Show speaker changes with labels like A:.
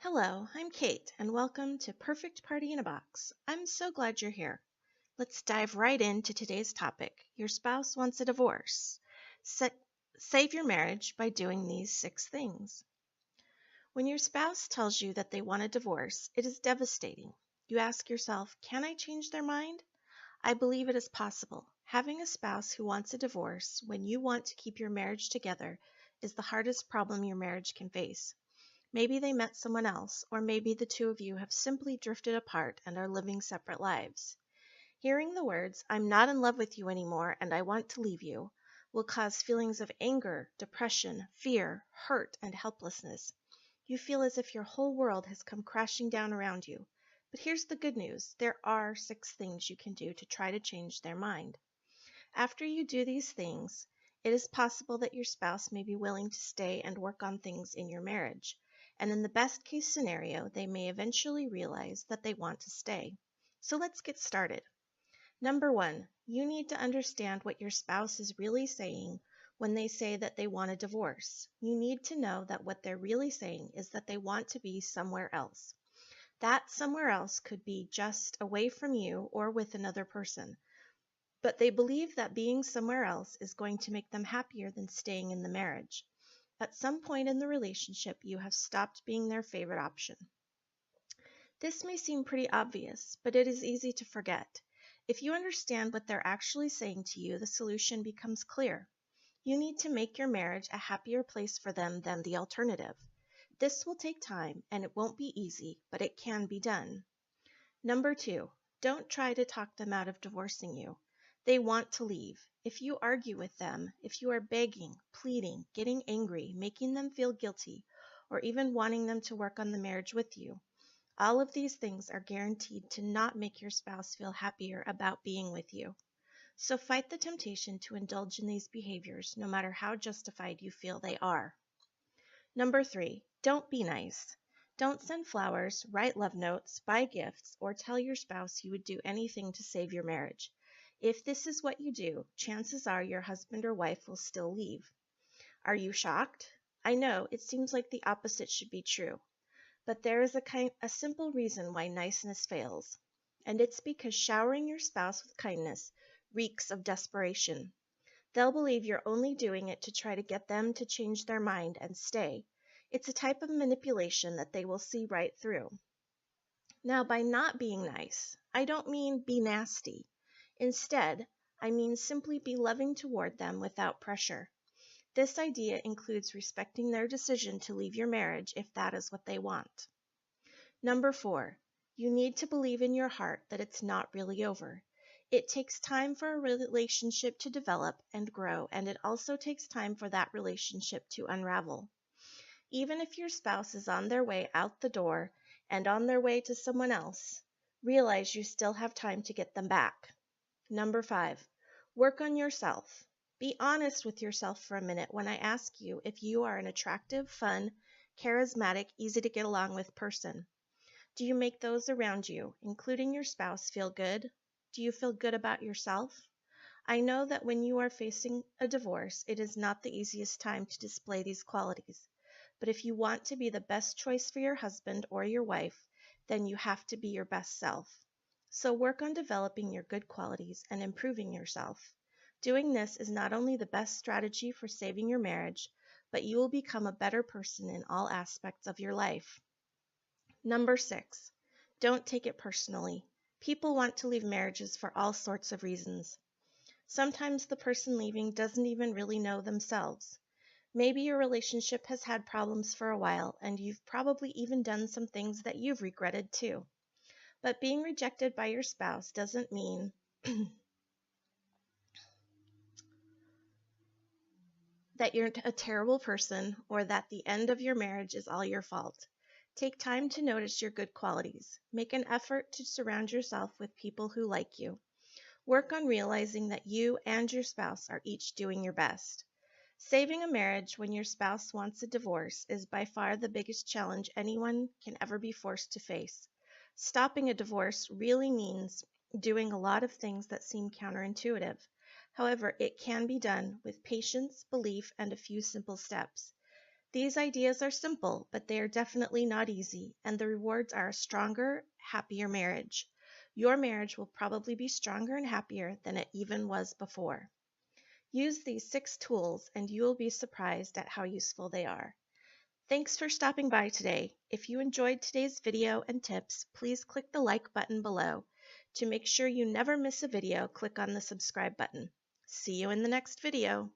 A: Hello, I'm Kate, and welcome to Perfect Party in a Box. I'm so glad you're here. Let's dive right into today's topic. Your spouse wants a divorce. Save your marriage by doing these 6 things. When your spouse tells you that they want a divorce, it is devastating. You ask yourself, can I change their mind? I believe it is possible. Having a spouse who wants a divorce when you want to keep your marriage together is the hardest problem your marriage can face. Maybe they met someone else, or maybe the two of you have simply drifted apart and are living separate lives. Hearing the words, I'm not in love with you anymore and I want to leave you, will cause feelings of anger, depression, fear, hurt, and helplessness. You feel as if your whole world has come crashing down around you. But here's the good news. There are 6 things you can do to try to change their mind. After you do these things, it is possible that your spouse may be willing to stay and work on things in your marriage. And in the best case scenario, they may eventually realize that they want to stay. So let's get started. Number 1, you need to understand what your spouse is really saying when they say that they want a divorce. You need to know that what they're really saying is that they want to be somewhere else. That somewhere else could be just away from you or with another person. But they believe that being somewhere else is going to make them happier than staying in the marriage. At some point in the relationship, you have stopped being their favorite option. This may seem pretty obvious, but it is easy to forget. If you understand what they're actually saying to you, the solution becomes clear. You need to make your marriage a happier place for them than the alternative. This will take time, and it won't be easy, but it can be done. Number 2, don't try to talk them out of divorcing you. They want to leave. If you argue with them, if you are begging, pleading, getting angry, making them feel guilty, or even wanting them to work on the marriage with you, all of these things are guaranteed to not make your spouse feel happier about being with you. So fight the temptation to indulge in these behaviors, no matter how justified you feel they are. Number 3, don't be nice. Don't send flowers, write love notes, buy gifts, or tell your spouse you would do anything to save your marriage. If this is what you do, chances are your husband or wife will still leave. Are you shocked? I know, it seems like the opposite should be true. But there is a simple reason why niceness fails. And it's because showering your spouse with kindness reeks of desperation. They'll believe you're only doing it to try to get them to change their mind and stay. It's a type of manipulation that they will see right through. Now, by not being nice, I don't mean be nasty. Instead, I mean simply be loving toward them without pressure. This idea includes respecting their decision to leave your marriage if that is what they want. Number 4, you need to believe in your heart that it's not really over. It takes time for a relationship to develop and grow, and it also takes time for that relationship to unravel. Even if your spouse is on their way out the door and on their way to someone else, realize you still have time to get them back. Number 5, work on yourself. Be honest with yourself for a minute when I ask you if you are an attractive, fun, charismatic, easy to get along with person. Do you make those around you, including your spouse, feel good? Do you feel good about yourself? I know that when you are facing a divorce, it is not the easiest time to display these qualities. But if you want to be the best choice for your husband or your wife, then you have to be your best self. So work on developing your good qualities and improving yourself. Doing this is not only the best strategy for saving your marriage, but you will become a better person in all aspects of your life. Number 6, don't take it personally. People want to leave marriages for all sorts of reasons. Sometimes the person leaving doesn't even really know themselves. Maybe your relationship has had problems for a while, and you've probably even done some things that you've regretted too. But being rejected by your spouse doesn't mean that you're a terrible person or that the end of your marriage is all your fault. Take time to notice your good qualities. Make an effort to surround yourself with people who like you. Work on realizing that you and your spouse are each doing your best. Saving a marriage when your spouse wants a divorce is by far the biggest challenge anyone can ever be forced to face. Stopping a divorce really means doing a lot of things that seem counterintuitive. However, it can be done with patience, belief, and a few simple steps. These ideas are simple, but they are definitely not easy, and the rewards are a stronger, happier marriage. Your marriage will probably be stronger and happier than it even was before. Use these 6 tools and you will be surprised at how useful they are. Thanks for stopping by today. If you enjoyed today's video and tips, please click the like button below. To make sure you never miss a video, click on the subscribe button. See you in the next video.